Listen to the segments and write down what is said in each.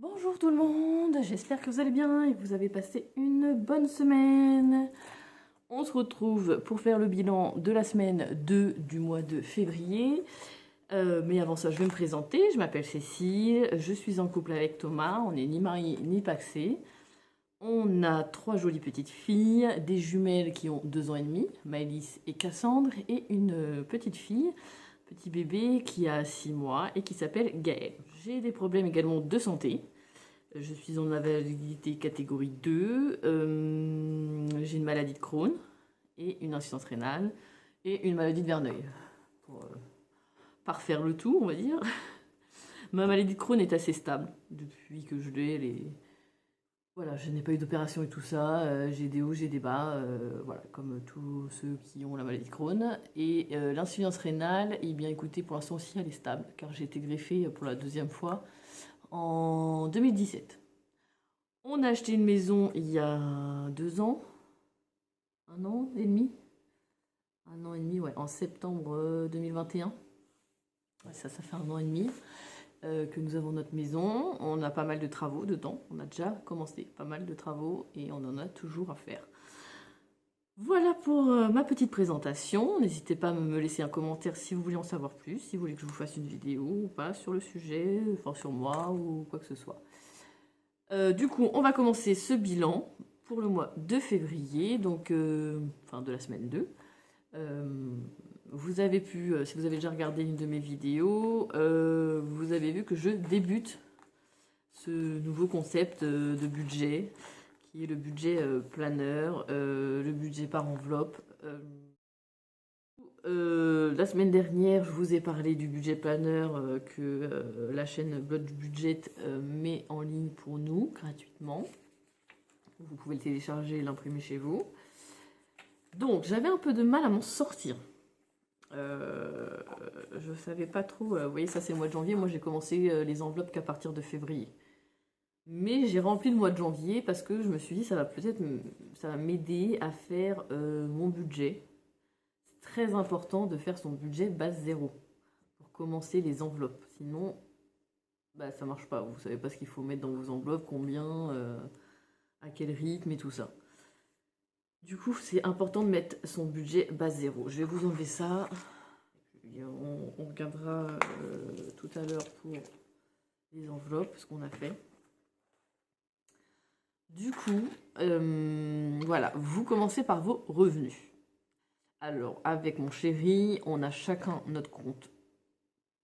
Bonjour tout le monde, j'espère que vous allez bien et que vous avez passé une bonne semaine. On se retrouve pour faire le bilan de la semaine 2 du mois de février. Mais avant ça, je vais me présenter. Je m'appelle Cécile, je suis en couple avec Thomas, on n'est ni mariés ni pacsés. On a 3 jolies petites filles, des jumelles qui ont 2 ans et demi, Maëlys et Cassandre, et une petite fille, petit bébé qui a 6 mois et qui s'appelle Gaël. J'ai des problèmes également de santé. Je suis en invalidité catégorie 2, j'ai une maladie de Crohn et une insuffisance rénale et une maladie de Verneuil. Pour parfaire le tout, on va dire. Ma maladie de Crohn est assez stable depuis que je l'ai. Voilà, je n'ai pas eu d'opération et tout ça, j'ai des hauts, j'ai des bas, voilà, comme tous ceux qui ont la maladie de Crohn. Et l'insuffisance rénale, eh bien écoutez, pour l'instant aussi elle est stable, car j'ai été greffée pour la 2e fois en 2017. On a acheté une maison il y a 2 ans, 1 an et demi. 1 an et demi, ouais, en septembre 2021. Ouais, ça fait 1 an et demi que nous avons notre maison. On a pas mal de travaux dedans. On a déjà commencé pas mal de travaux et on en a toujours à faire. Voilà pour ma petite présentation. N'hésitez pas à me laisser un commentaire si vous voulez en savoir plus, si vous voulez que je vous fasse une vidéo ou pas sur le sujet, enfin sur moi ou quoi que ce soit. Du coup, on va commencer ce bilan pour le mois de février, donc enfin de la semaine 2. Vous avez pu, si vous avez déjà regardé une de mes vidéos, vous avez vu que je débute ce nouveau concept de budget, qui est le budget planeur, le budget par enveloppe. La semaine dernière, je vous ai parlé du budget planeur que la chaîne Blood Budget met en ligne pour nous gratuitement. Vous pouvez le télécharger et l'imprimer chez vous. Donc, j'avais un peu de mal à m'en sortir. Je savais pas trop. Vous voyez, ça c'est le mois de janvier. Moi, j'ai commencé les enveloppes qu'à partir de février. Mais j'ai rempli le mois de janvier parce que je me suis dit ça va peut-être ça va m'aider à faire mon budget. C'est très important de faire son budget base 0 pour commencer les enveloppes. Sinon, bah, ça marche pas. Vous savez pas ce qu'il faut mettre dans vos enveloppes, combien, à quel rythme et tout ça. Du coup, c'est important de mettre son budget base 0. Je vais vous enlever ça. On regardera tout à l'heure pour les enveloppes, ce qu'on a fait. Du coup, voilà, vous commencez par vos revenus. Alors, avec mon chéri, on a chacun notre compte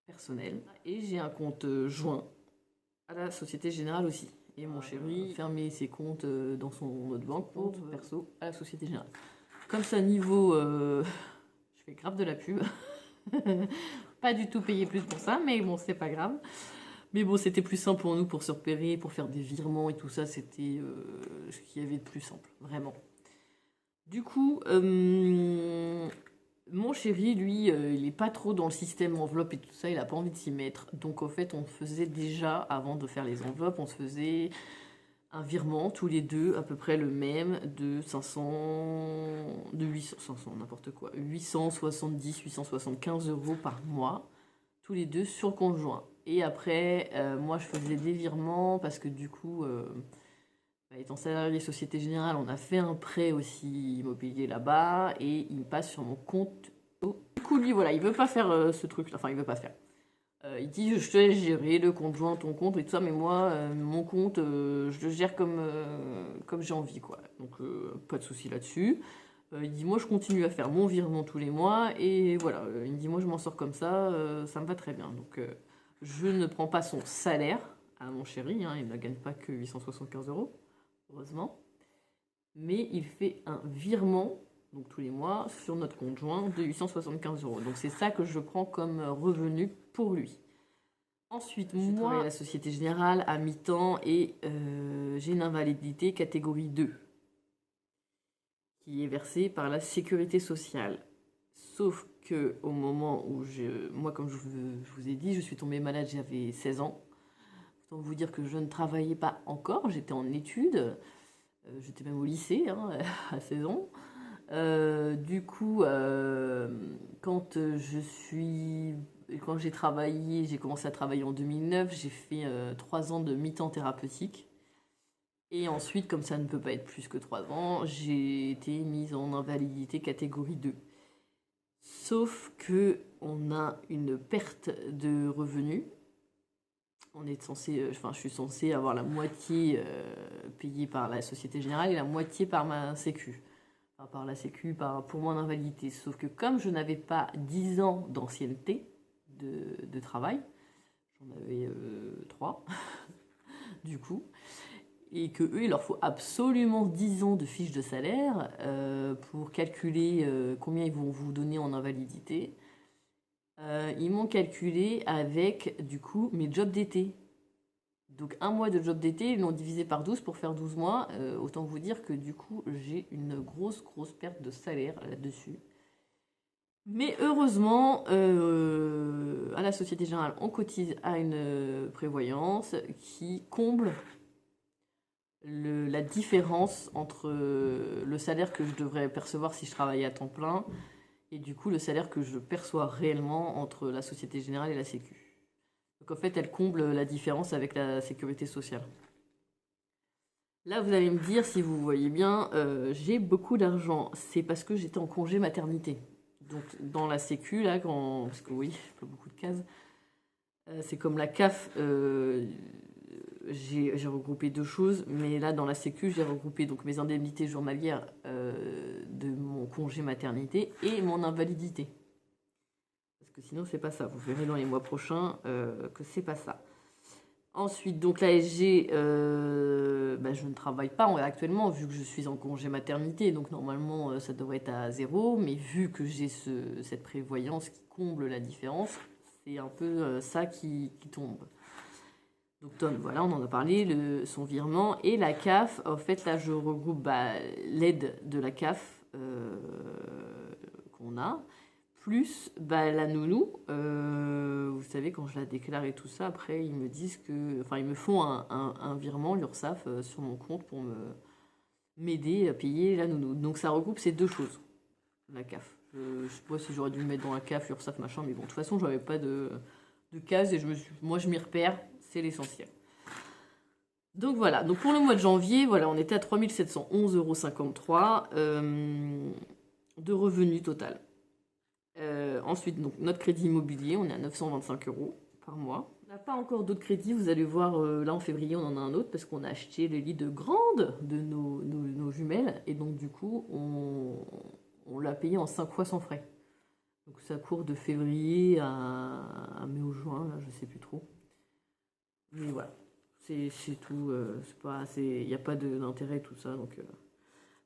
personnel. Et j'ai un compte joint à la Société Générale aussi. Et mon chéri fermait ses comptes dans son autre banque, compte perso à la Société Générale. Comme ça, niveau... je fais grave de la pub. Pas du tout payé plus pour ça, mais bon, c'est pas grave. Mais bon, c'était plus simple pour nous pour se repérer, pour faire des virements et tout ça. C'était ce qu'il y avait de plus simple, vraiment. Du coup, mon chéri, lui, il est pas trop dans le système enveloppe et tout ça. Il a pas envie de s'y mettre. Donc, en fait, on faisait déjà, avant de faire les enveloppes, on se faisait un virement tous les deux, à peu près le même, de 500, n'importe quoi, 870, 875 euros par mois, tous les deux sur le compte joint. Et après, moi, je faisais des virements parce que du coup, étant salarié Société Générale, on a fait un prêt aussi immobilier là-bas et il passe sur mon compte. Du coup, lui, voilà, il veut pas faire ce truc, enfin, il veut pas faire. Il dit je te laisse gérer le compte joint, ton compte et tout ça, mais moi, mon compte, je le gère comme j'ai envie, quoi. Donc, pas de souci là-dessus. Il dit moi, je continue à faire mon virement tous les mois et voilà. Il me dit moi, je m'en sors comme ça me va très bien. Donc, je ne prends pas son salaire à mon chéri, hein, il ne gagne pas que 875 euros, heureusement. Mais il fait un virement, donc tous les mois, sur notre compte joint de 875 euros. Donc c'est ça que je prends comme revenu pour lui. Ensuite, moi, travaille à la Société Générale à mi-temps et j'ai une invalidité catégorie 2 qui est versée par la Sécurité sociale. Sauf que au moment où moi, comme je vous ai dit, je suis tombée malade, j'avais 16 ans. Autant vous dire que je ne travaillais pas encore, j'étais en études. J'étais même au lycée hein, à 16 ans. Du coup, quand je suis quand j'ai travaillé, j'ai commencé à travailler en 2009, j'ai fait 3 ans de mi-temps thérapeutique. Et ensuite, comme ça ne peut pas être plus que 3 ans, j'ai été mise en invalidité catégorie 2. Sauf que on a une perte de revenus. On est censé, enfin, je suis censée avoir la moitié payée par la Société Générale et la moitié par ma Sécu. Enfin, par la Sécu, pour mon invalidité. Sauf que comme je n'avais pas 10 ans d'ancienneté de travail, j'en avais 3, du coup, et que eux, il leur faut absolument 10 ans de fiche de salaire pour calculer combien ils vont vous donner en invalidité. Ils m'ont calculé avec, du coup, mes jobs d'été. Donc un mois de job d'été, ils l'ont divisé par 12 pour faire 12 mois. Autant vous dire que du coup, j'ai une grosse perte de salaire là-dessus. Mais heureusement, à la Société Générale, on cotise à une prévoyance qui comble la différence entre le salaire que je devrais percevoir si je travaillais à temps plein et du coup le salaire que je perçois réellement entre la Société Générale et la Sécu. Donc en fait, elle comble la différence avec la sécurité sociale. Là, vous allez me dire, si vous voyez bien, j'ai beaucoup d'argent. C'est parce que j'étais en congé maternité. Donc dans la Sécu, là, parce que oui, pas beaucoup de cases, c'est comme la CAF, j'ai regroupé 2 choses, mais là, dans la Sécu, j'ai regroupé donc mes indemnités journalières de mon congé maternité et mon invalidité. Parce que sinon, c'est pas ça. Vous verrez dans les mois prochains que c'est pas ça. Ensuite, donc l'ASG, je ne travaille pas actuellement vu que je suis en congé maternité, donc normalement ça devrait être à 0, mais vu que j'ai cette prévoyance qui comble la différence, c'est un peu ça qui tombe. Donc Tom, voilà, on en a parlé, son virement et la CAF. En fait, là, je regroupe l'aide de la CAF qu'on a, plus la nounou. Vous savez, quand je la déclare et tout ça, après, ils me disent que... Enfin, ils me font un virement, l'URSSAF, sur mon compte pour m'aider à payer la nounou. Donc ça regroupe ces 2 choses, la CAF. Je sais pas si j'aurais dû me mettre dans la CAF, l'URSSAF, machin, mais bon, de toute façon, j'avais pas de case et moi, je m'y repère. C'est l'essentiel. Donc voilà, donc pour le mois de janvier, voilà, on était à 3 711,53 € de revenus total. Ensuite, donc, notre crédit immobilier, on est à 925 € par mois. On n'a pas encore d'autres crédits, vous allez voir, là en février, on en a un autre parce qu'on a acheté le lit de grande de nos jumelles et donc du coup, on l'a payé en 5 fois sans frais. Donc ça court de février à mai ou juin, là, je sais plus trop. Mais voilà, c'est tout. Il n'y a pas d'intérêt, tout ça. Donc,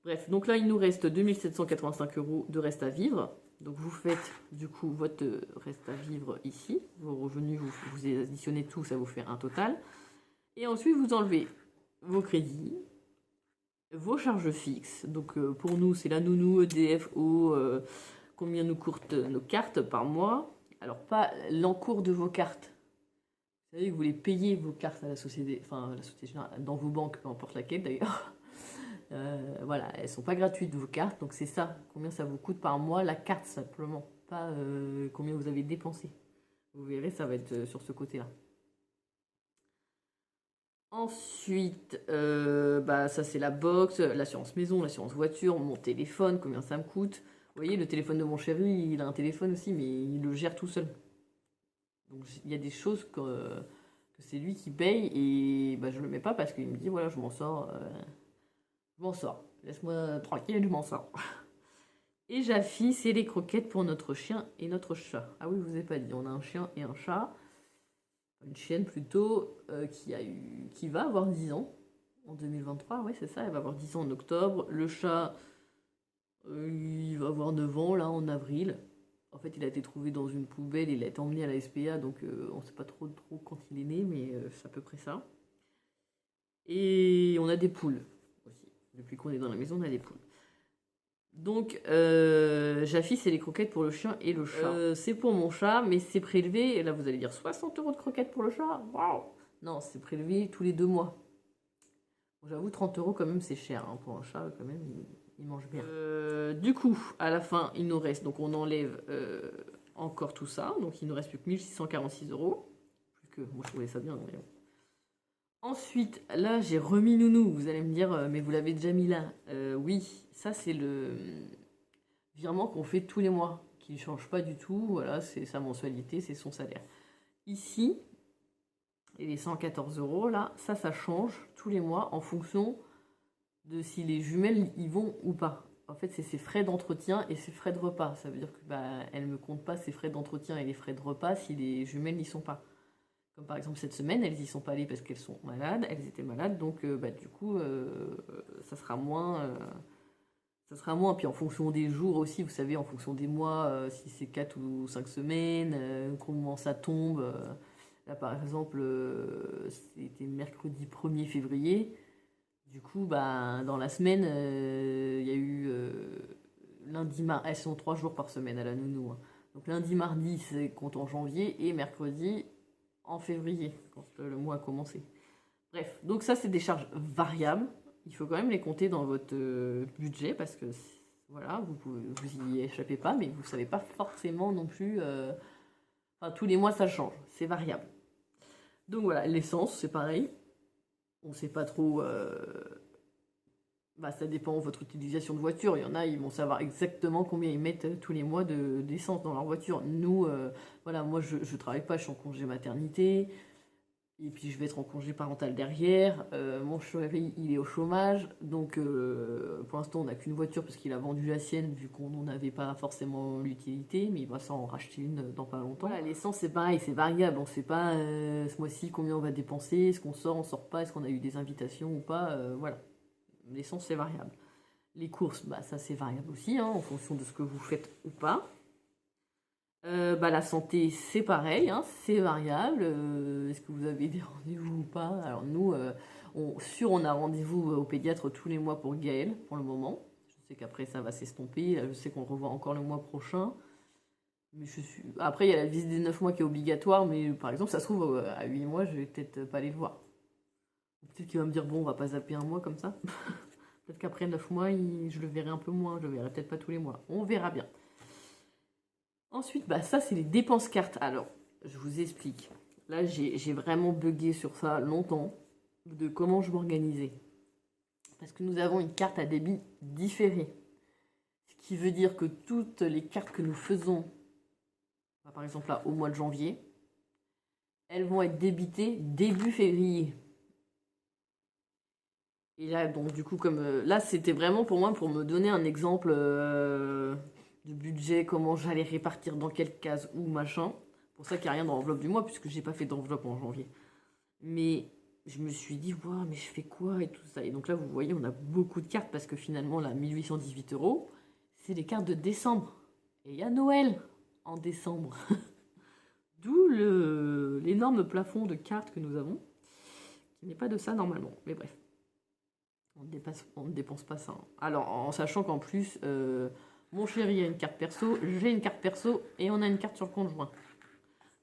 bref, donc là, il nous reste 2785 € de reste à vivre. Donc, vous faites du coup votre reste à vivre ici. Vos revenus, vous additionnez tout, ça vous fait un total. Et ensuite, vous enlevez vos crédits, vos charges fixes. Donc, pour nous, c'est la nounou, EDF, eau, combien nous coûtent nos cartes par mois. Alors, pas l'encours de vos cartes. Vous savez que vous voulez payer vos cartes à la société générale, dans vos banques, peu importe laquelle d'ailleurs. Voilà, elles sont pas gratuites vos cartes, donc c'est ça, combien ça vous coûte par mois la carte simplement, pas combien vous avez dépensé. Vous verrez, ça va être sur ce côté-là. Ensuite, ça c'est la box, l'assurance maison, l'assurance voiture, mon téléphone, combien ça me coûte. Vous voyez, le téléphone de mon chéri, il a un téléphone aussi, mais il le gère tout seul. Donc il y a des choses que c'est lui qui paye et je le mets pas parce qu'il me dit voilà, je m'en sors. Laisse-moi tranquille, je m'en sors. Et Jaffy, c'est les croquettes pour notre chien et notre chat. Ah oui, je vous ai pas dit, on a un chien et un chat. Une chienne plutôt qui va avoir 10 ans en 2023. Oui, c'est ça, elle va avoir 10 ans en octobre. Le chat, il va avoir 9 ans là en avril. En fait, il a été trouvé dans une poubelle, il a été emmené à la SPA, donc on ne sait pas trop quand il est né, mais c'est à peu près ça. Et on a des poules aussi. Depuis qu'on est dans la maison, on a des poules. Donc, Jaffy, c'est les croquettes pour le chien et le chat. C'est pour mon chat, mais c'est prélevé, et là vous allez dire 60 € de croquettes pour le chat. Waouh! Non, c'est prélevé tous les 2 mois. Bon, j'avoue, 30 € quand même, c'est cher hein, pour un chat, quand même, il mange bien. Du coup, à la fin, il nous reste, donc on enlève encore tout ça. Donc, il ne reste plus que 1646 euros. Plus que, moi, je trouvais ça bien. Mais bon. Ensuite, là, j'ai remis Nounou. Vous allez me dire, mais vous l'avez déjà mis là. Oui, ça, c'est le virement qu'on fait tous les mois, qui ne change pas du tout. Voilà, c'est sa mensualité, c'est son salaire. Ici, et les 114 euros, là, ça change tous les mois en fonction de si les jumelles y vont ou pas. En fait, c'est ses frais d'entretien et ses frais de repas. Ça veut dire que elle me compte pas ses frais d'entretien et les frais de repas si les jumelles n'y sont pas. Comme par exemple cette semaine, elles y sont pas allées parce qu'elles sont malades, elles étaient malades, donc du coup, ça sera moins. Ça sera moins. Puis en fonction des jours aussi, vous savez, en fonction des mois, si c'est 4 ou 5 semaines, comment ça tombe. Là, par exemple, c'était mercredi 1er février. Du coup, dans la semaine, il y a eu lundi, mardi. Elles sont 3 jours par semaine à la nounou. Hein. Donc lundi, mardi, c'est compte en janvier. Et mercredi, en février, quand le mois a commencé. Bref, donc ça, c'est des charges variables. Il faut quand même les compter dans votre budget parce que voilà, vous y échappez pas, mais vous savez pas forcément non plus. Enfin, tous les mois, ça change. C'est variable. Donc voilà, l'essence, c'est pareil. On ne sait pas trop. Ça dépend de votre utilisation de voiture. Il y en a, ils vont savoir exactement combien ils mettent tous les mois d'essence dans leur voiture. Nous, voilà, moi, je ne travaille pas, je suis en congé maternité. Et puis, je vais être en congé parental derrière. Mon chéri, il est au chômage. Donc, pour l'instant, on n'a qu'une voiture parce qu'il a vendu la sienne, vu qu'on n'en avait pas forcément l'utilité. Mais il va s'en racheter une dans pas longtemps. Voilà, l'essence, c'est pareil, c'est variable. On ne sait pas ce mois-ci combien on va dépenser. Est-ce qu'on sort, on sort pas. Est-ce qu'on a eu des invitations ou pas. Voilà. L'essence, c'est variable. Les courses, ça, c'est variable aussi, hein, en fonction de ce que vous faites ou pas. La santé, c'est pareil, hein, c'est variable. Est-ce que vous avez des rendez-vous ou pas? Alors nous, on a rendez-vous au pédiatre tous les mois pour Gaël, pour le moment. Je sais qu'après, ça va s'estomper. Je sais qu'on le revoit encore le mois prochain. Mais Après, il y a la visite des 9 mois qui est obligatoire, mais par exemple, ça se trouve, à 8 mois, je vais peut-être pas aller le voir. Peut-être qu'il va me dire, bon, on va pas zapper un mois comme ça. Peut-être qu'après 9 mois, je le verrai un peu moins. Je le verrai peut-être pas tous les mois. On verra bien. Ensuite, ça, c'est les dépenses cartes. Alors, je vous explique. Là, j'ai vraiment bugué sur ça longtemps, de comment je m'organisais. Parce que nous avons une carte à débit différé. Ce qui veut dire que toutes les cartes que nous faisons, par exemple là, au mois de janvier, elles vont être débitées début février. Et là, donc du coup, comme là, c'était vraiment pour moi, pour me donner un exemple de budget, comment j'allais répartir dans quelle case ou machin. Pour ça qu'il n'y a rien dans l'enveloppe du mois, puisque j'ai pas fait d'enveloppe en janvier. Mais je me suis dit, ouais, mais je fais quoi et tout ça. Et donc là, vous voyez, on a beaucoup de cartes, parce que finalement, là, 1818 euros, c'est les cartes de décembre. Et il y a Noël en décembre. D'où l'énorme plafond de cartes que nous avons, qui n'est pas de ça normalement. Mais bref. On ne dépense pas ça. Alors, en sachant qu'en plus, mon chéri a une carte perso, j'ai une carte perso et on a une carte sur le compte joint.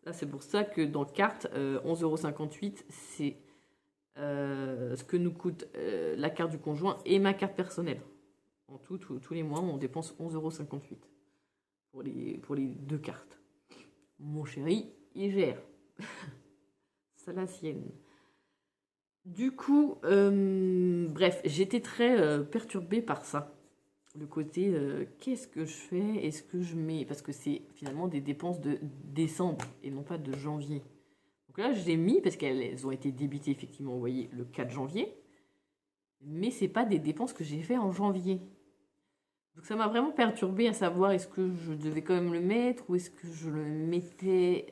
Là, c'est pour ça que dans carte, 11,58 €, c'est ce que nous coûte la carte du conjoint et ma carte personnelle. En tout, tous les mois, on dépense 11,58 € pour les deux cartes. Mon chéri, il gère. C'est la sienne. Du coup, bref, j'étais très perturbée par ça. Le côté, qu'est-ce que je fais? Est-ce que je mets... Parce que c'est finalement des dépenses de décembre et non pas de janvier. Donc là, je les ai mis parce qu'elles ont été débitées, effectivement, vous voyez, le 4 janvier. Mais c'est pas des dépenses que j'ai fait en janvier. Donc ça m'a vraiment perturbée à savoir est-ce que je devais quand même le mettre ou est-ce que je le mettais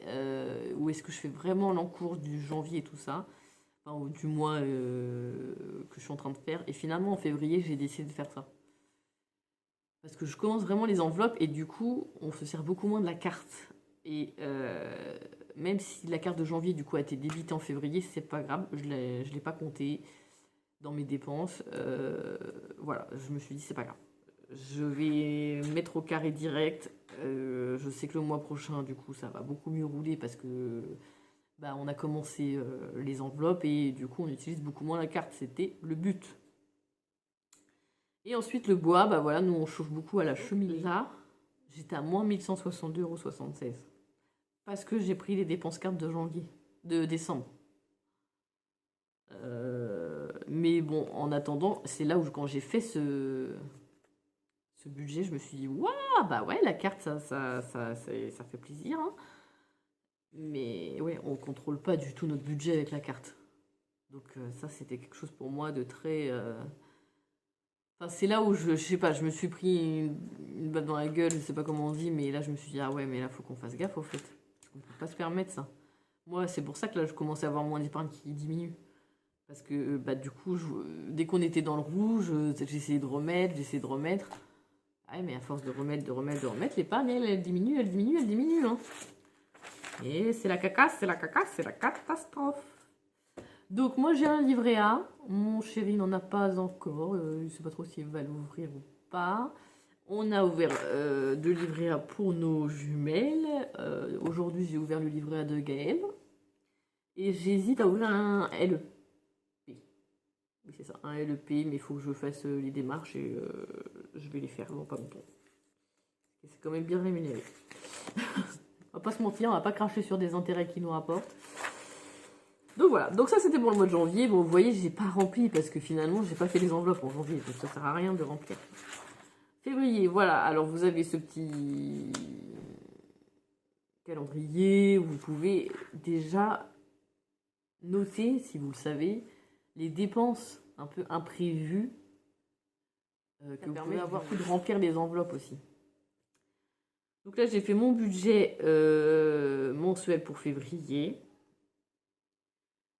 ou est-ce que je fais vraiment l'encours du janvier et tout ça. Enfin, ou du mois que je suis en train de faire. Et finalement, en février, j'ai décidé de faire ça. Parce que je commence vraiment les enveloppes et du coup, on se sert beaucoup moins de la carte. Et même si la carte de janvier, du coup, a été débitée en février, c'est pas grave. Je l'ai pas compté dans mes dépenses. Voilà, je me suis dit, c'est pas grave. Je vais mettre au carré direct. Je sais que le mois prochain, du coup, ça va beaucoup mieux rouler parce que... on a commencé les enveloppes et du coup on utilise beaucoup moins la carte, c'était le but. Et ensuite le bois, voilà, nous on chauffe beaucoup à la cheminée. Là, J'étais à moins 1162,76 €. Parce que j'ai pris les dépenses cartes de décembre. Mais bon, en attendant, c'est là où quand j'ai fait ce budget, je me suis dit, waouh, bah ouais, la carte, ça fait plaisir, hein. Mais ouais, on contrôle pas du tout notre budget avec la carte. Donc ça, c'était quelque chose pour moi de très... Enfin, c'est là où je sais pas, je me suis pris une balle dans la gueule, je sais pas comment on dit, mais là, je me suis dit, ah ouais, mais là, faut qu'on fasse gaffe, au fait. Parce qu'on peut pas se permettre ça. Moi, c'est pour ça que là, je commençais à avoir moins d'épargne qui diminue. Parce que bah, du coup, dès qu'on était dans le rouge, j'essayais de remettre. Ah, mais à force de remettre, l'épargne, elle diminue, hein. Et c'est la cacasse, c'est la catastrophe. Donc moi j'ai un livret A, mon chéri n'en a pas encore, je ne sais pas trop s'il va l'ouvrir ou pas. On a ouvert deux livrets A pour nos jumelles. Aujourd'hui j'ai ouvert le livret A de Gaël. Et j'hésite à ouvrir un LEP. Oui c'est ça, un LEP, mais il faut que je fasse les démarches et je vais les faire dans pas longtemps. C'est quand même bien rémunéré. On va pas se mentir, on va pas cracher sur des intérêts qui nous rapportent. Donc voilà, donc ça c'était pour le mois de janvier. Bon, vous voyez, j'ai pas rempli parce que finalement j'ai pas fait les enveloppes en janvier, donc ça sert à rien de remplir. Février, voilà, alors vous avez ce petit calendrier où vous pouvez déjà noter, si vous le savez, les dépenses un peu imprévues que vous pouvez avoir de remplir les enveloppes aussi. Donc là j'ai fait mon budget mensuel pour février.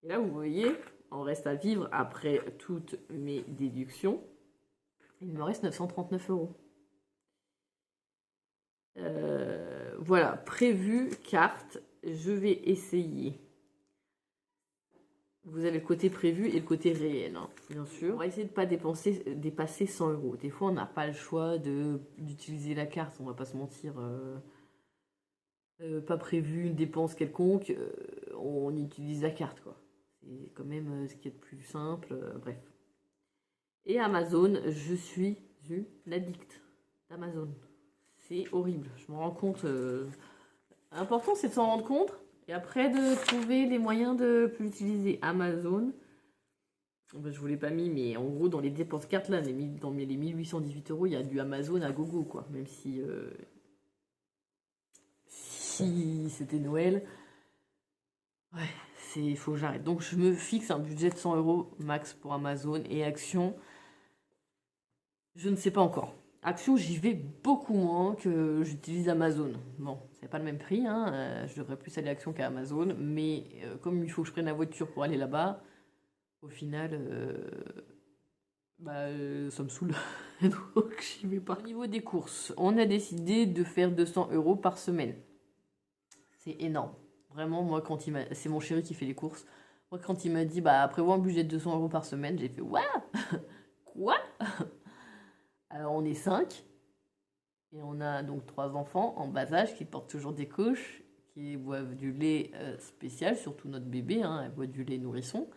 Et là, vous voyez, on reste à vivre après toutes mes déductions. Il me reste 939 €. Voilà, prévu, carte. Je vais essayer. Vous avez le côté prévu et le côté réel, hein, bien sûr. On va essayer de ne pas dépasser 100 €. Des fois, on n'a pas le choix d'utiliser la carte, on va pas se mentir. Pas prévu une dépense quelconque, on utilise la carte, quoi. C'est quand même ce qui est de plus simple, bref. Et Amazon, je suis une addict d'Amazon. C'est horrible, je me rends compte. L'important, c'est de s'en rendre compte et après de trouver les moyens de plus utiliser Amazon. Ben, je vous l'ai pas mis, mais en gros, dans les dépenses cartes, là, dans les 1818 €, il y a du Amazon à gogo, quoi. Même si c'était Noël. Ouais, il faut que j'arrête. Donc je me fixe un budget de 100 € max pour Amazon et Action. Je ne sais pas encore. Action, j'y vais beaucoup moins que j'utilise Amazon. Bon, c'est pas le même prix, hein. Je devrais plus aller à Action qu'à Amazon, mais comme il faut que je prenne la voiture pour aller là-bas, au final, ça me saoule. Donc j'y vais pas. Au niveau des courses, on a décidé de faire 200 € par semaine. C'est énorme. Vraiment, moi, c'est mon chéri qui fait les courses. Moi, quand il m'a dit, prévois un budget de 200 € par semaine, j'ai fait, ouais, quoi? Alors, on est 5. Et on a donc 3 enfants en bas âge qui portent toujours des couches, qui boivent du lait spécial, surtout notre bébé, hein, elle boit du lait nourrisson.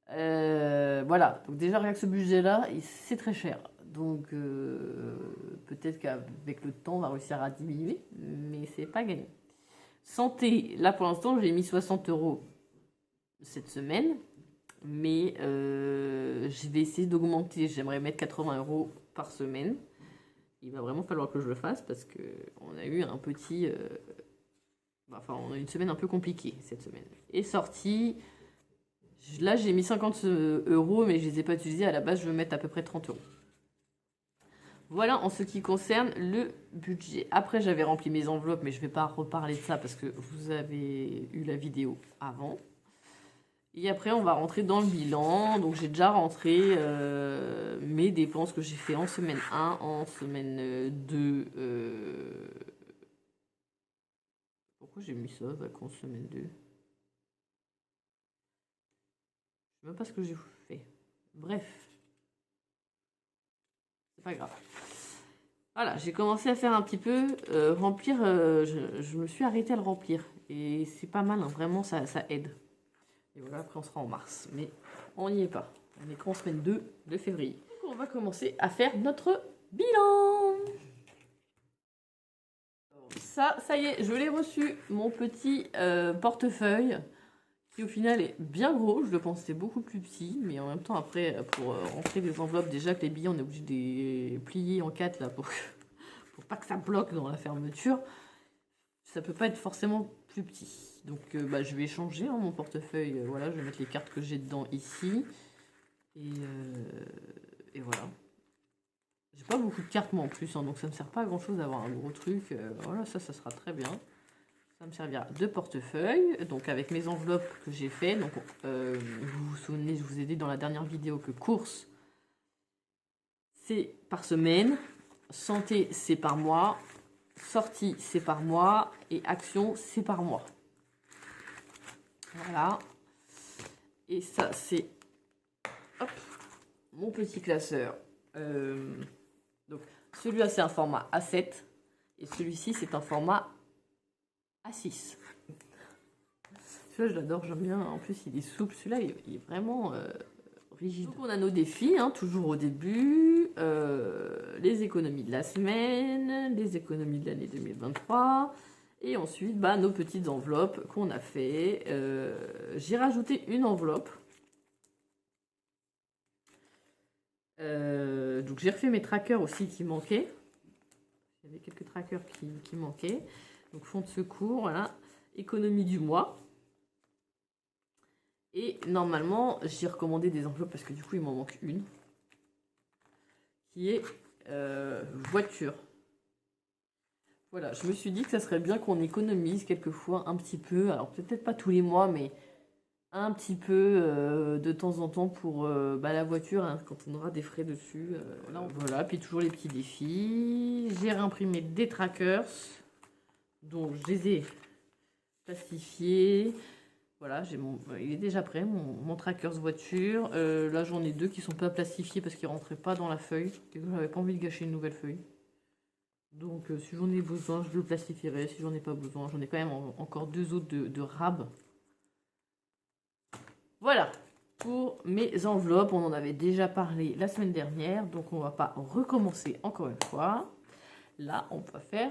Voilà, donc déjà rien que ce budget-là, c'est très cher. Donc peut-être qu'avec le temps, on va réussir à diminuer, mais c'est pas gagné. Santé, là pour l'instant, j'ai mis 60 € cette semaine, mais je vais essayer d'augmenter. J'aimerais mettre 80 € par semaine. Il va vraiment falloir que je le fasse parce qu'on a eu un petit... on a eu une semaine un peu compliquée cette semaine. Et sortie, là j'ai mis 50 €, mais je ne les ai pas utilisés. À la base, je veux mettre à peu près 30 €. Voilà en ce qui concerne le budget. Après, j'avais rempli mes enveloppes, mais je ne vais pas reparler de ça parce que vous avez eu la vidéo avant. Et après, on va rentrer dans le bilan. Donc, j'ai déjà rentré mes dépenses que j'ai fait en semaine 1, en semaine 2. Pourquoi j'ai mis ça, vacances semaine 2? Je sais même pas ce que j'ai fait. Bref. C'est pas grave. Voilà, j'ai commencé à faire un petit peu remplir. Je me suis arrêtée à le remplir. Et c'est pas mal, hein, vraiment, ça aide. Et voilà, après on sera en mars. Mais on n'y est pas. On est qu'en semaine 2 de février. Donc on va commencer à faire notre bilan. Ça y est, je l'ai reçu, mon petit portefeuille, qui au final est bien gros. Je le pensais beaucoup plus petit, mais en même temps, après, pour rentrer les enveloppes, déjà que les billets, on est obligé de les plier en 4 là, pour pas que ça bloque dans la fermeture. Ça peut pas être forcément plus petit. Donc je vais changer mon portefeuille. Voilà, je vais mettre les cartes que j'ai dedans ici. Et voilà. J'ai pas beaucoup de cartes moi en plus, hein, donc ça me sert pas à grand chose d'avoir un gros truc. Voilà, ça sera très bien. Ça me servira de portefeuille, donc avec mes enveloppes que j'ai fait. Donc vous vous souvenez, je vous ai dit dans la dernière vidéo que course, c'est par semaine, santé, c'est par mois, sortie, c'est par mois, et action, c'est par mois. Voilà. Et ça, c'est mon petit classeur. Donc, celui-là, c'est un format A7. Et celui-ci, c'est un format A6. Celui-là, je l'adore, j'aime bien. En plus, il est souple. Celui-là, il est vraiment rigide. Donc, on a nos défis, hein, toujours au début. Les économies de la semaine, les économies de l'année 2023. Et ensuite, nos petites enveloppes qu'on a fait. J'ai rajouté une enveloppe. Donc j'ai refait mes trackers aussi qui manquaient. Il y avait quelques trackers qui manquaient. Donc fonds de secours, voilà. Économie du mois. Et normalement, j'ai recommandé des enveloppes parce que du coup, il m'en manque une. Qui est voiture. Voilà, je me suis dit que ça serait bien qu'on économise quelquefois un petit peu. Alors peut-être pas tous les mois, mais un petit peu de temps en temps pour la voiture, hein, quand on aura des frais dessus. Voilà, puis toujours les petits défis. J'ai réimprimé des trackers, donc je les ai plastifiés. Voilà, il est déjà prêt, mon trackers voiture. Là, j'en ai deux qui sont pas plastifiés parce qu'ils rentraient pas dans la feuille. Et que j'avais pas envie de gâcher une nouvelle feuille. Donc, si j'en ai besoin, je le plastifierai. Si j'en ai pas besoin, j'en ai quand même encore deux autres de rab. Voilà, pour mes enveloppes, on en avait déjà parlé la semaine dernière, donc on va pas recommencer encore une fois. Là, on va faire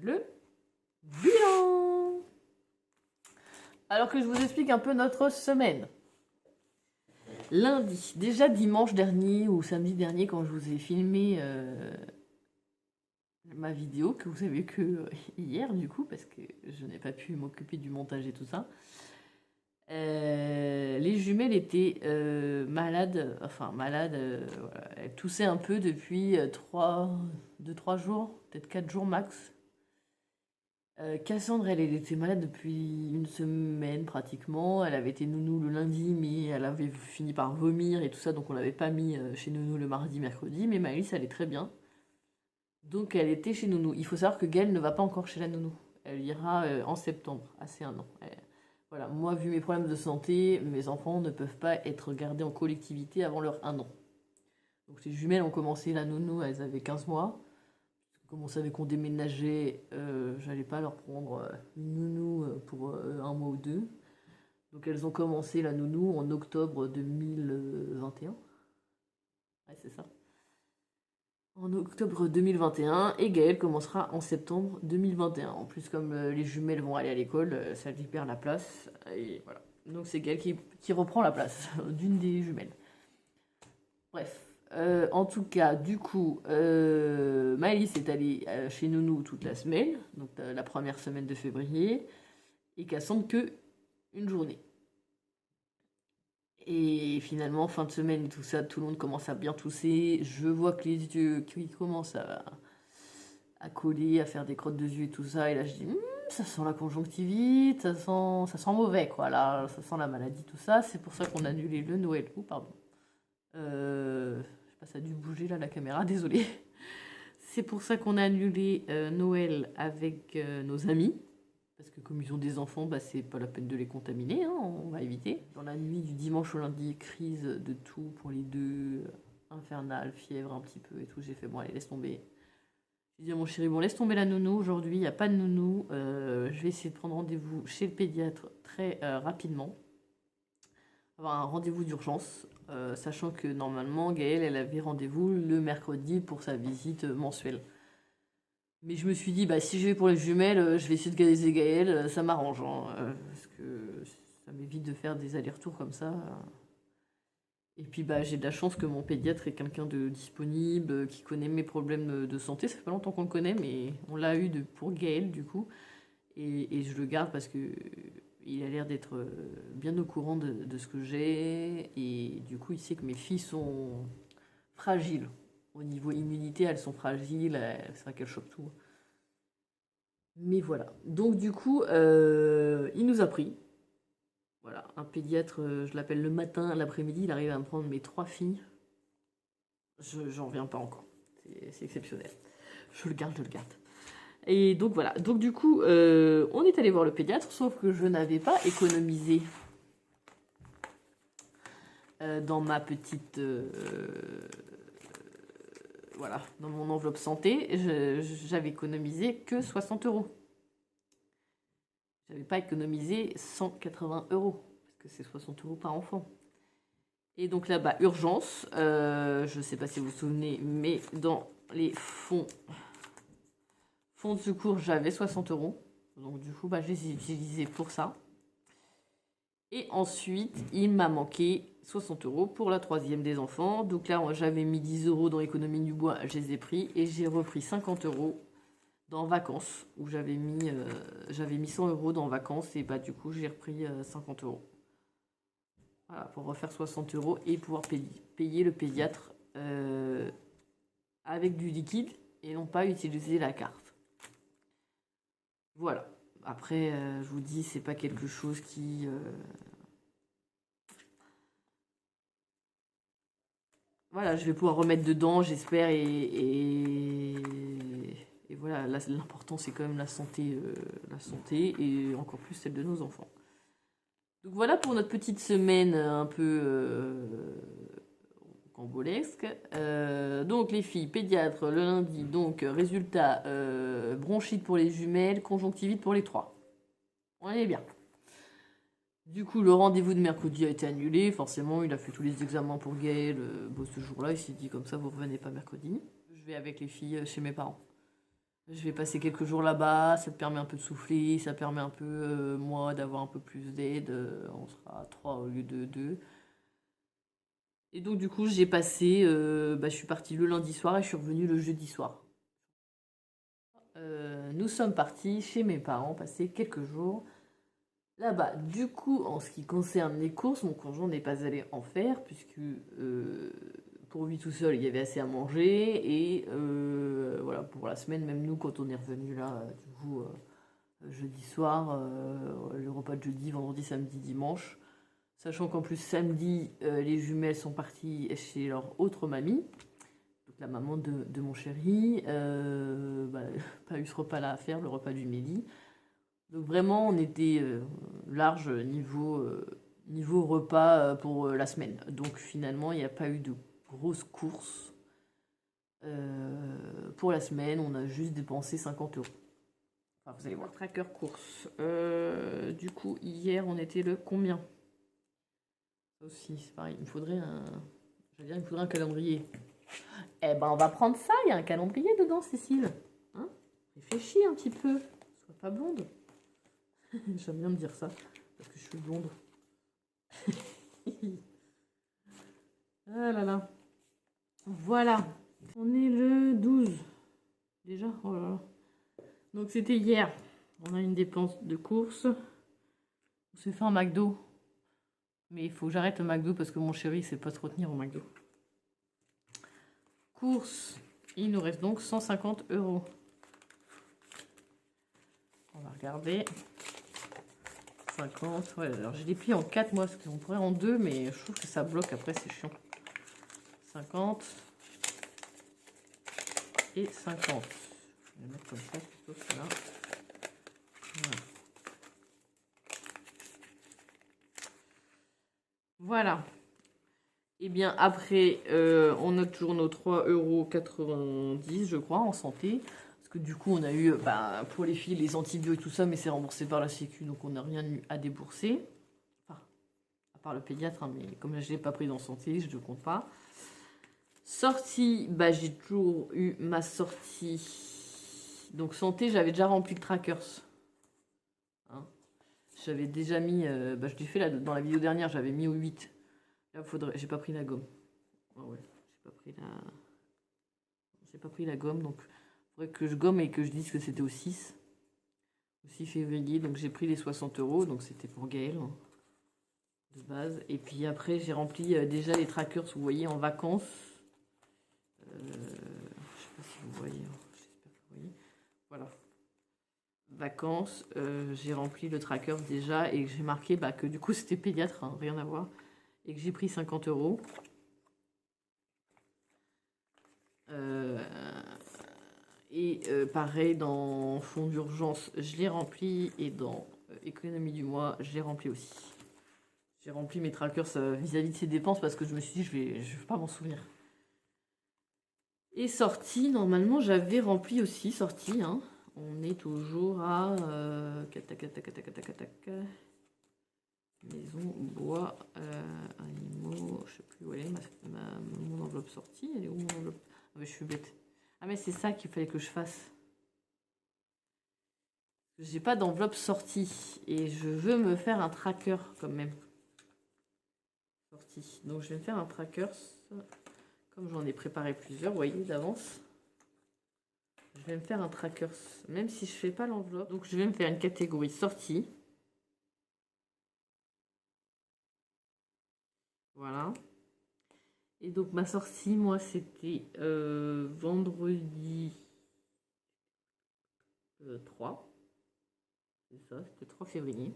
le bilan. Alors que je vous explique un peu notre semaine. Lundi, déjà dimanche dernier ou samedi dernier, quand je vous ai filmé ma vidéo, que vous avez que hier du coup, parce que je n'ai pas pu m'occuper du montage et tout ça. Les jumelles étaient malades, voilà. Elles toussaient un peu depuis 2-3 jours, peut-être 4 jours max. Cassandre, elle était malade depuis une semaine pratiquement. Elle avait été nounou le lundi, mais elle avait fini par vomir et tout ça, donc on l'avait pas mis chez nounou le mardi, mercredi. Mais Maëlys allait très bien, donc elle était chez nounou. Il faut savoir que Gaëlle ne va pas encore chez la nounou. Elle ira en septembre, à ses 1 an. Voilà, moi, vu mes problèmes de santé, mes enfants ne peuvent pas être gardés en collectivité avant leur 1 an. Donc les jumelles ont commencé la nounou, elles avaient 15 mois. Comme on savait qu'on déménageait, j'allais pas leur prendre une nounou pour 1 mois ou 2. Donc elles ont commencé la nounou en octobre 2021. Ouais, c'est ça. En octobre 2021, et Gaëlle commencera en septembre 2021. En plus, comme les jumelles vont aller à l'école, ça libère la place. Et voilà. Donc c'est Gaëlle qui reprend la place d'une des jumelles. Bref. En tout cas, du coup, Maëlys est allée chez Nounou toute la semaine, donc la première semaine de février, et Cassandre que une journée. Et finalement, fin de semaine et tout ça, tout le monde commence à bien tousser. Je vois que les yeux qui commencent à coller, à faire des crottes de yeux et tout ça. Et là, je dis, ça sent la conjonctivite, ça sent mauvais, quoi. Là, ça sent la maladie, tout ça. C'est pour ça qu'on a annulé le Noël. Oh, pardon. Je sais pas, ça a dû bouger là, la caméra, désolée. C'est pour ça qu'on a annulé Noël avec nos amis. Parce que comme ils ont des enfants, c'est pas la peine de les contaminer, hein, on va éviter. Dans la nuit du dimanche au lundi, crise de tout pour les deux, infernale, fièvre un petit peu et tout. J'ai fait, bon allez, laisse tomber. J'ai dit à mon chéri, bon laisse tomber la nounou, aujourd'hui il n'y a pas de nounou. Je vais essayer de prendre rendez-vous chez le pédiatre très rapidement. Avoir un rendez-vous d'urgence, sachant que normalement Gaëlle, elle avait rendez-vous le mercredi pour sa visite mensuelle. Mais je me suis dit, bah, si je vais pour les jumelles, je vais essayer de garder Gaël, ça m'arrange, hein, parce que ça m'évite de faire des allers-retours comme ça. Et puis bah, j'ai de la chance que mon pédiatre est quelqu'un de disponible, qui connaît mes problèmes de santé. Ça fait pas longtemps qu'on le connaît, mais on l'a eu pour Gaël du coup. Et je le garde parce que il a l'air d'être bien au courant de ce que j'ai. Et du coup, il sait que mes filles sont fragiles. Au niveau immunité, elles sont fragiles. C'est vrai qu'elles chopent tout. Mais voilà. Donc du coup, il nous a pris. Voilà, un pédiatre, je l'appelle le matin, l'après-midi, il arrive à me prendre mes 3 filles. J'en reviens pas encore. C'est exceptionnel. Je le garde, je le garde. Et donc voilà. Donc du coup, on est allé voir le pédiatre, sauf que je n'avais pas économisé dans ma petite... voilà, dans mon enveloppe santé, j'avais économisé que 60 euros. J'avais pas économisé 180 euros, parce que c'est 60 euros par enfant. Et donc là-bas, urgence, je ne sais pas si vous vous souvenez, mais dans les fonds de secours, j'avais 60 euros. Donc du coup, bah, je les ai utilisés pour ça. Et ensuite, il m'a manqué 60 euros pour la 3e des enfants. Donc là, j'avais mis 10 euros dans l'économie du bois, je les ai pris. Et j'ai repris 50 euros dans vacances, où j'avais mis 100 euros dans vacances. Et bah du coup, j'ai repris 50 euros. Voilà, pour refaire 60 euros et pouvoir payer le pédiatre avec du liquide et non pas utiliser la carte. Voilà. Après, je vous dis, c'est pas quelque chose qui... Voilà, je vais pouvoir remettre dedans, j'espère, et voilà, l'important c'est quand même la santé et encore plus celle de nos enfants. Donc voilà pour notre petite semaine un peu cambolesque. Donc les filles, pédiatre le lundi, donc résultat, bronchite pour les jumelles, conjonctivite pour les 3. On est bien. Du coup, le rendez-vous de mercredi a été annulé. Forcément, il a fait tous les examens pour Gaël. Ce jour-là, il s'est dit comme ça, vous revenez pas mercredi. Je vais avec les filles chez mes parents. Je vais passer quelques jours là-bas. Ça te permet un peu de souffler. Ça permet un peu, moi, d'avoir un peu plus d'aide. On sera 3 au lieu de 2. Et donc, du coup, j'ai passé. Je suis partie le lundi soir et je suis revenue le jeudi soir. Nous sommes partis chez mes parents passer quelques jours là-bas. Du coup, en ce qui concerne les courses, mon conjoint n'est pas allé en faire, puisque pour lui tout seul, il y avait assez à manger. Et voilà, pour la semaine, même nous, quand on est revenu là, du coup, jeudi soir, le repas de jeudi, vendredi, samedi, dimanche. Sachant qu'en plus, samedi, les jumelles sont parties chez leur autre mamie, donc la maman de mon chéri. Pas eu ce repas-là à faire, le repas du midi. Donc vraiment, on était large niveau repas pour la semaine. Donc finalement, il n'y a pas eu de grosses courses pour la semaine. On a juste dépensé 50 euros. Enfin, vous allez voir, tracker course. Du coup, hier, on était le combien? Ça aussi, c'est pareil. Il me faudrait un calendrier. Eh ben, on va prendre ça. Il y a un calendrier dedans, Cécile. Hein? Réfléchis un petit peu. Sois pas blonde. J'aime bien me dire ça, parce que je suis blonde. Ah là là. Voilà. On est le 12. Déjà? Oh là là. Donc c'était hier. On a une dépense de course. On s'est fait un McDo. Mais il faut que j'arrête le McDo parce que mon chéri ne sait pas se retenir au McDo. Course. Il nous reste donc 150 euros. On va regarder. 50. Ouais, alors je les plie en 4 moi, parce qu'on pourrait en 2, mais je trouve que ça bloque après, c'est chiant. 50 et 50. Je vais les mettre comme ça plutôt que là. Voilà. Et bien après, on a toujours nos 3,90 €, je crois, en santé. Parce que du coup, on a eu, pour les filles, les antibiotiques et tout ça, mais c'est remboursé par la Sécu, donc on n'a rien eu à débourser. Enfin, à part le pédiatre, hein, mais comme je ne l'ai pas pris dans santé, je ne compte pas. Sortie, j'ai toujours eu ma sortie Donc santé, j'avais déjà rempli le trackers. Hein. J'avais déjà mis... je l'ai fait là, dans la vidéo dernière, j'avais mis au 8. Là, faudrait... J'ai pas pris la gomme. Ah ouais, j'ai pas pris la gomme, donc il faudrait que je gomme et que je dise que c'était au 6 février. Donc j'ai pris les 60 €, donc c'était pour Gaël, hein, de base. Et puis après, j'ai rempli déjà les trackers, vous voyez, en vacances. Je sais pas si vous voyez, hein. J'espère que vous voyez. Voilà. Vacances, j'ai rempli le tracker déjà et j'ai marqué que du coup c'était pédiatre, hein, rien à voir. Et que j'ai pris 50 €. Et pareil, dans fonds d'urgence, je l'ai rempli. Et dans économie du mois, je l'ai rempli aussi. J'ai rempli mes trackers vis-à-vis de ces dépenses parce que je me suis dit, je vais pas m'en souvenir. Et sortie, normalement, j'avais rempli aussi, sortie. Hein. On est toujours à... maison, bois, animaux, je sais plus où elle est, mon enveloppe sortie. Elle est où mon enveloppe? Ah mais je suis bête. Ah mais c'est ça qu'il fallait que je fasse. J'ai pas d'enveloppe sortie et je veux me faire un tracker quand même. Sortie. Donc je vais me faire un tracker. Comme j'en ai préparé plusieurs, vous voyez, d'avance. Je vais me faire un tracker, même si je fais pas l'enveloppe. Donc je vais me faire une catégorie sortie. Voilà. Et donc ma sortie, moi, c'était vendredi 3. C'est ça, c'était 3 février.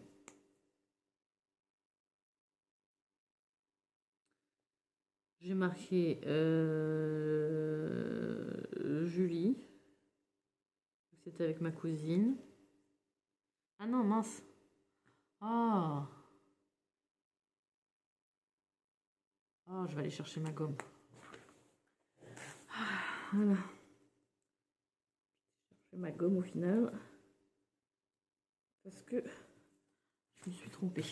J'ai marqué Julie. C'était avec ma cousine. Ah non, mince. Ah. Oh, je vais aller chercher ma gomme. Voilà. J'ai ma gomme au final. Parce que je me suis trompée.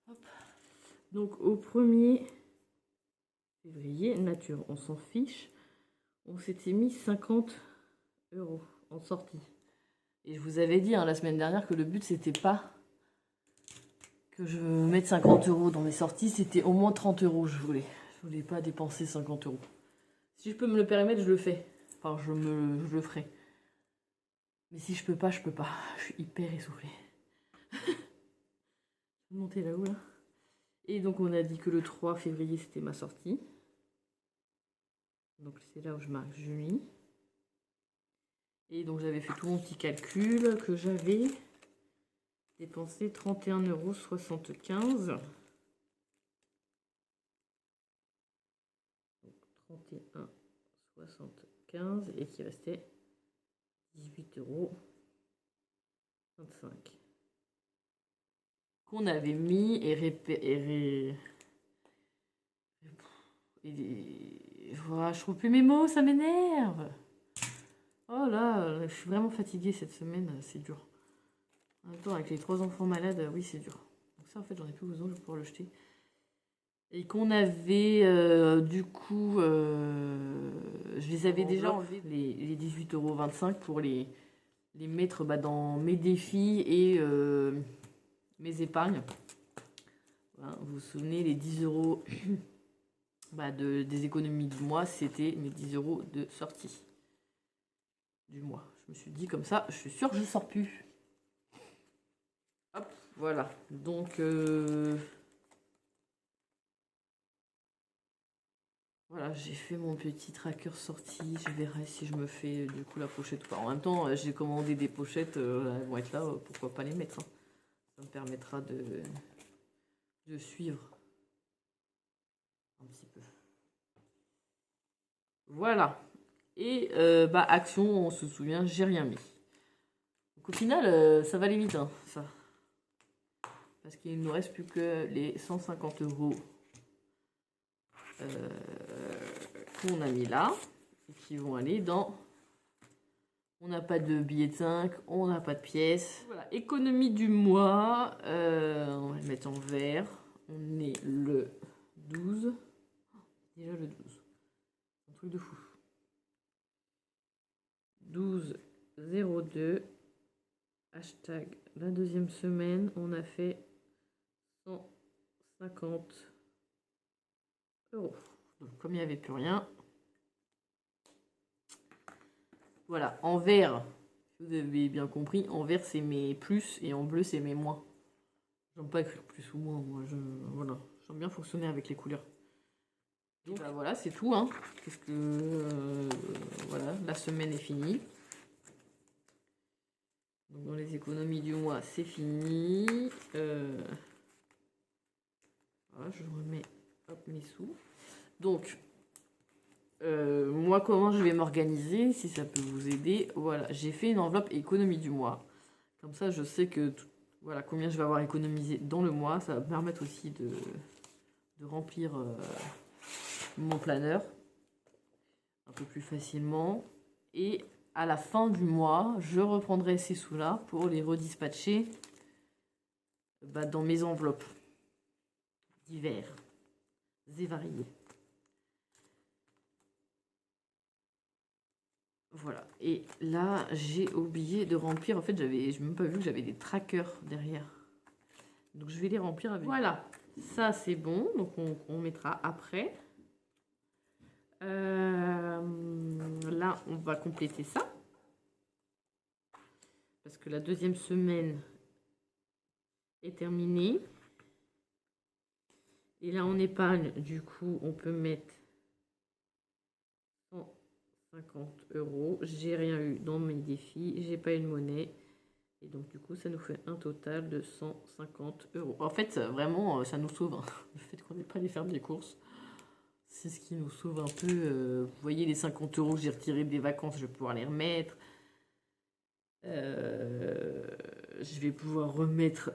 Hop. Donc au 1er février, nature, on s'en fiche. On s'était mis 50 € en sortie. Et je vous avais dit la semaine dernière que le but c'était pas que je mette 50 € dans mes sorties, c'était au moins 30 €. Je voulais pas dépenser 50 €. Si je peux me le permettre, je le fais. Enfin, je le ferai. Mais si je peux pas, je peux pas. Je suis hyper essoufflée. Je vais monter là-haut là. Et donc on a dit que le 3 février c'était ma sortie. Donc c'est là où je marque Julie. Et donc j'avais fait tout mon petit calcul que j'avais dépensé 31,75 €. Donc 31,75 € et qui restait 18,25 € qu'on avait mis et voilà, je trouve plus mes mots, ça m'énerve. Oh là, je suis vraiment fatiguée cette semaine, c'est dur. En même temps, avec les 3 enfants malades, oui, c'est dur. Donc ça, en fait, j'en ai plus besoin, je vais pouvoir le jeter. Et qu'on avait, du coup, je les avais déjà enlevés, les 18,25 € pour les mettre dans mes défis et mes épargnes. Voilà, vous vous souvenez, les 10 € des économies du mois, c'était mes 10 € de sortie du mois. Je me suis dit comme ça, je suis sûre que je ne sors plus. Hop, voilà. Donc, voilà, j'ai fait mon petit tracker sortie. Je verrai si je me fais du coup la pochette ou pas. En même temps, j'ai commandé des pochettes, elles vont être là, pourquoi pas les mettre, hein. Ça me permettra de suivre un petit peu. Voilà. Et action, on se souvient, j'ai rien mis. Donc au final, ça va aller vite, hein, ça. Parce qu'il ne nous reste plus que les 150 € qu'on a mis là. Et qui vont aller dans On n'a pas de billets de 5, on n'a pas de pièces. Voilà, économie du mois. On va le mettre en vert. On est le 12. Déjà le 12. Un truc de fou. 12-02. Hashtag la deuxième semaine. On a fait 150 euros. Donc, comme il n'y avait plus rien. Voilà, en vert, vous avez bien compris, en vert c'est mes plus et en bleu c'est mes moins. J'aime pas écrire plus ou moins, moi voilà, j'aime bien fonctionner avec les couleurs. Donc bah, voilà, c'est tout, hein. Qu'est-ce que voilà, la semaine est finie. Donc dans les économies du mois, c'est fini. Voilà, je remets hop, mes sous. Donc moi, comment je vais m'organiser, si ça peut vous aider. Voilà, j'ai fait une enveloppe économie du mois. Comme ça, je sais que voilà combien je vais avoir économisé dans le mois. Ça va me permettre aussi de remplir mon planeur un peu plus facilement. Et à la fin du mois, je reprendrai ces sous-là pour les redispatcher dans mes enveloppes divers et variés. Voilà, et là j'ai oublié de remplir. En fait, je n'ai même pas vu que j'avais des trackers derrière. Donc je vais les remplir avec. Voilà, ça c'est bon. Donc on mettra après. Là, on va compléter ça. Parce que la deuxième semaine est terminée. Et là, en épargne, du coup, on peut mettre 150 euros. J'ai rien eu dans mes défis. J'ai pas eu de monnaie. Et donc, du coup, ça nous fait un total de 150 euros. En fait, vraiment, ça nous sauve. Hein. Le fait qu'on n'ait pas allé faire des courses, c'est ce qui nous sauve un peu. Vous voyez, les 50 euros que j'ai retirés des vacances, je vais pouvoir les remettre. Je vais pouvoir remettre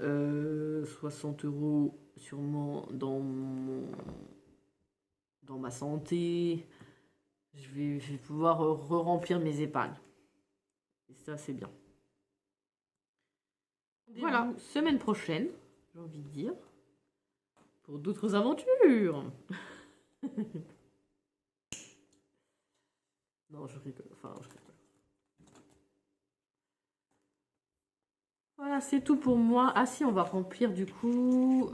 60 euros sûrement dans ma santé. Je vais pouvoir re-remplir mes épargnes. Et ça, c'est bien. Voilà, semaine prochaine, j'ai envie de dire, pour d'autres aventures. Non, je rigole. Enfin, je rigole. Voilà, c'est tout pour moi. Ah si, on va remplir du coup.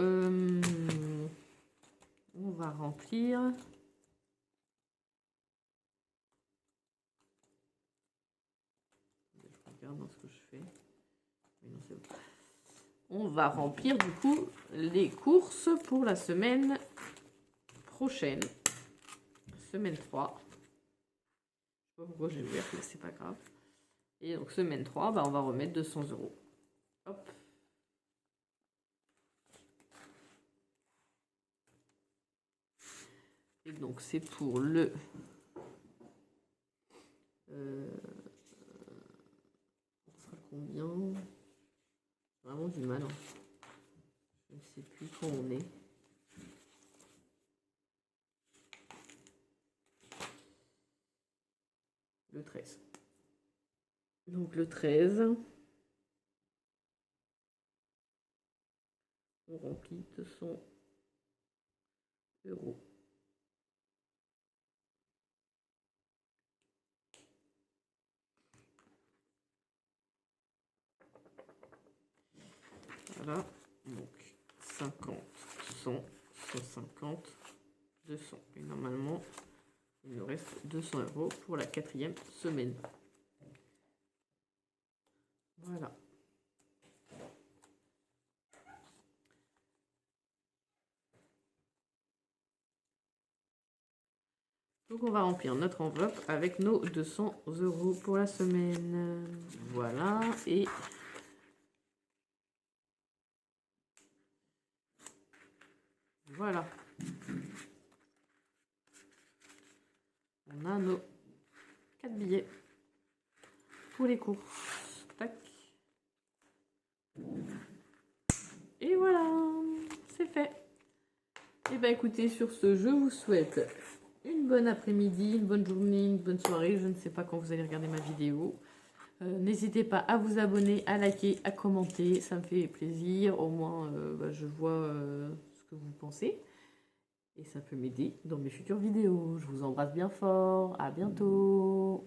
On va remplir. Je regarde dans ce que je fais. Non, c'est bon. On va remplir du coup les courses pour la semaine prochaine. Semaine 3. Je sais pas pourquoi j'ai ouvert, mais c'est pas grave. Et donc semaine 3, on va remettre 200 euros. Hop. Et donc c'est pour le... ça sera combien? Vraiment du mal. Hein. Je ne sais plus quand on est. Le 13. Donc le 13. On remplit 200 euros. Voilà, donc 50, 100, 150, 200. Et normalement, il nous reste 200 euros pour la 4e semaine. Voilà. Donc on va remplir notre enveloppe avec nos 200 euros pour la semaine. Voilà, et voilà. On a nos 4 billets pour les courses. Tac. Et voilà, c'est fait. Et bien écoutez, sur ce, je vous souhaite une bonne après-midi, une bonne journée, une bonne soirée. Je ne sais pas quand vous allez regarder ma vidéo. N'hésitez pas à vous abonner, à liker, à commenter, ça me fait plaisir. Au moins, je vois ce que vous pensez. Et ça peut m'aider dans mes futures vidéos. Je vous embrasse bien fort. À bientôt.